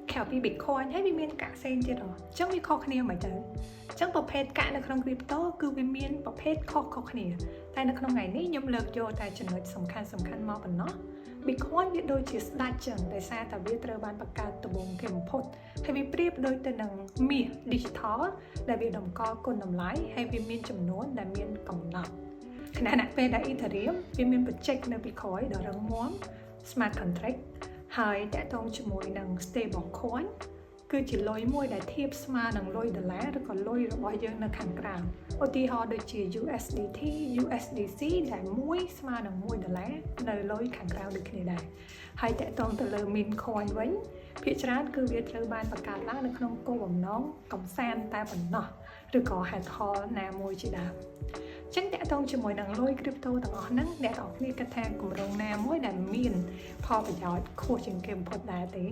khảo bị Bitcoin hay bị miên cả sen chưa đó chẳng bị khó khăn mà tới chẳng bộ phép cảនៅក្នុង crypto គឺវាមានប្រភេទខុសៗគ្នាតែនៅក្នុងថ្ងៃនេះខ្ញុំលើកយកតែចំណុចសំខាន់មកប៉ុណ្ណោះ Bitcoin វាដូចជាស្ដាច់ចឹងដោយសារតែវាត្រូវបានបង្កើតដំបូងគេបំផុតហើយវាប្រៀបដូចទៅនឹងមាស digital ដែលវាតម្កល់គុណតម្លៃហើយវាមានចំនួនដែលមានកំណត់ខណៈពេលដែល Ethereum វាមានបច្ចេកនៅ Bitcoin ដ៏រឹងមាំ smart contract ហើយតកតងជាមួយនឹង stable coin គឺជាលុយមួយដែលធៀបស្មើនឹងលុយដុល្លារឬក៏លុយរបស់យើងនៅខាងក្រៅឧទាហរណ៍ដូចជា USDT USDC ដែលមួយស្មើនឹង1ដុល្លារនៅលុយខាងក្រៅដូចគ្នាដែរហើយតកតងទៅលើ meme coin វិញភាគច្រើនគឺវាត្រូវបានបង្កើតឡើងនៅក្នុងគោលបំណងកំសាន្តតែប៉ុណ្ណោះឬក៏ហេតុផលណាមួយជាដើមចឹងតកតងជាមួយនឹងលុយ crypto ទាំងអស់ហ្នឹងអ្នកនរគ្នាគិតថាគម្រោងណាមួយដែលមានផលប្រយោជន៍ខ្ពស់ជាងគេបំផុតដែរទេ